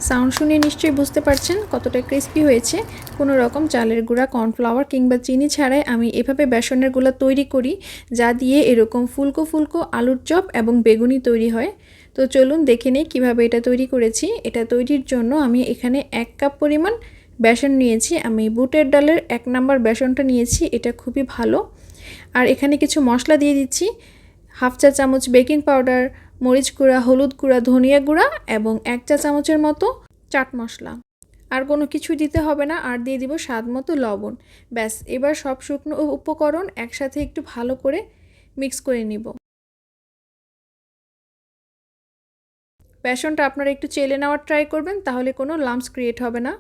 Sound শুনে নিশ্চয়ই বুঝতে পারছেন কতটা ক্রিস্পি হয়েছে। কোনো রকম চালের গুঁড়া, কর্নফ্লাওয়ার কিংবা চিনি ছাড়াই আমি এভাবে বেসনের গোলা তৈরি করি, যা দিয়ে এরকম ফুলকো ফুলকো আলুর চপ এবং বেগুনি তৈরি হয়। তো চলুন দেখে নেই কীভাবে এটা তৈরি করেছি। এটা তৈরির জন্য আমি এখানে 1 কাপ পরিমাণ বেসন নিয়েছি। আমি বুটের ডালের 1 নাম্বার বেসনটা নিয়েছি, এটা খুবই ভালো। আর এখানে কিছু মশলা দিয়ে দিচ্ছি। 1/2 চা চামচ বেকিং পাউডার, মরিচ গুঁড়া, হলুদ গুঁড়া, ধনিয়া গুঁড়া এবং 1 চা চামচের মতো চাট মশলা। আর কোনো কিছু দিতে হবে না। আর দিয়ে দিব স্বাদ মতো লবণ। ব্যাস, এবার সব শুকনো উপকরণ একসাথে একটু ভালো করে মিক্স করে নিব। বেসনটা আপনারা একটু চেলে নেওয়ার ট্রাই করবেন, তাহলে কোনো লাম্পস ক্রিয়েট হবে না।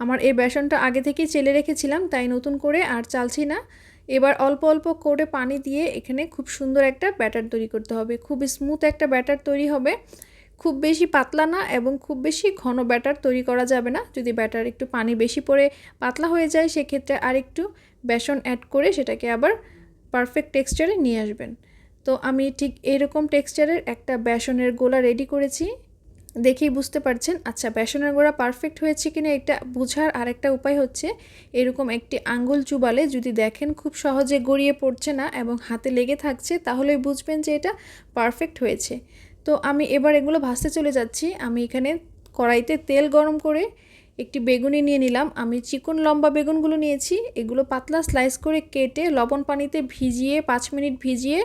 আমার এই বেসনটা আগে থেকেই চেলে রেখেছিলাম, তাই নতুন করে আর চালছি না। এবার অল্প অল্প করে পানি দিয়ে এখানে খুব সুন্দর একটা ব্যাটার তৈরি করতে হবে। খুব স্মুথ একটা ব্যাটার তৈরি হবে, খুব বেশি পাতলা না এবং খুব বেশি ঘন ব্যাটার তৈরি করা যাবে না। যদি ব্যাটার একটু পানি বেশি পড়ে পাতলা হয়ে যায়, সেক্ষেত্রে আর একটু বেসন অ্যাড করে সেটাকে আবার পারফেক্ট টেক্সচারে নিয়ে আসবেন। তো আমি ঠিক এরকম টেক্সচারের একটা বেসনের গোলা রেডি করেছি। দেখেই বুঝতে পারছেন। আচ্ছা, বেসনের গোলা পারফেক্ট হয়েছে কিনা এটা বোঝার আরেকটা উপায় হচ্ছে, এরকম একটি আঙ্গুল চুবালে যদি দেখেন খুব সহজে গড়িয়ে পড়ছে না এবং হাতে লেগে থাকছে, তাহলেই বুঝবেন যে এটা পারফেক্ট হয়েছে। তো আমি এবার এগুলো ভাজতে চলে যাচ্ছি। আমি এখানে কড়াইতে তেল গরম করে একটি বেগুনি নিয়ে নিলাম। আমি চিকন লম্বা বেগুনগুলো নিয়েছি। এগুলো পাতলা স্লাইস করে কেটে লবণ পানিতে ভিজিয়ে 5 মিনিট ভিজিয়ে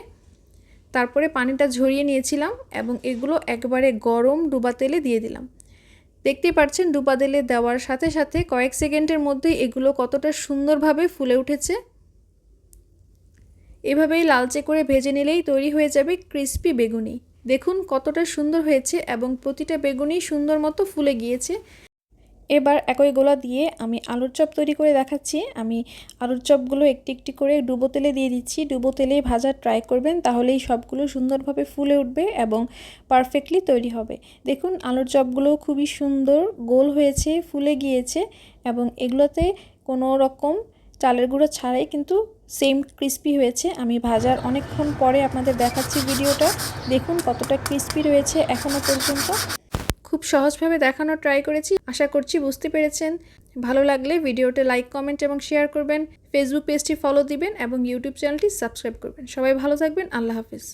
তারপরে পানিটা ঝরিয়ে নিয়েছিলাম এবং এগুলো একবারে গরম ডুবা তেলে দিয়ে দিলাম। দেখতেই পাচ্ছেন ডুবা তেলে দেওয়ার সাথে সাথে কয়েক সেকেন্ডের মধ্যেই এগুলো কতটা সুন্দরভাবে ফুলে উঠেছে। এভাবেই লালচে করে ভেজে নিলেই তৈরি হয়ে যাবে ক্রিস্পি বেগুনি। দেখুন কতটা সুন্দর হয়েছে এবং প্রতিটা বেগুনি সুন্দর মতো ফুলে গিয়েছে। এবার একই গোলা দিয়ে আমি আলুর চপ তৈরি করে দেখাচ্ছি। আমি আলুর চপগুলো একটি একটি করে ডুবো তেলে দিয়ে দিচ্ছি। ডুবো তেলেই ভাজার ট্রাই করবেন, তাহলেই সবগুলো সুন্দরভাবে ফুলে উঠবে এবং পারফেক্টলি তৈরি হবে। দেখুন আলুর চপগুলো খুবই সুন্দর গোল হয়েছে, ফুলে গিয়েছে এবং এগুলোতে কোনো রকম চালের গুঁড়ো ছাড়াই কিন্তু সেম ক্রিস্পি হয়েছে। আমি ভাজার অনেকক্ষণ পরে আপনাদের দেখাচ্ছি ভিডিওটা। দেখুন কতটা ক্রিস্পি রয়েছে এখনও পর্যন্ত। খুব সহজভাবে দেখানোর ট্রাই করেছি, আশা করছি বুঝতে পেরেছেন। ভালো লাগলে ভিডিওতে লাইক, কমেন্ট এবং শেয়ার করবেন। ফেসবুক পেজটি ফলো দিবেন এবং ইউটিউব চ্যানেলটি সাবস্ক্রাইব করবেন। সবাই ভালো থাকবেন। আল্লাহ হাফিজ।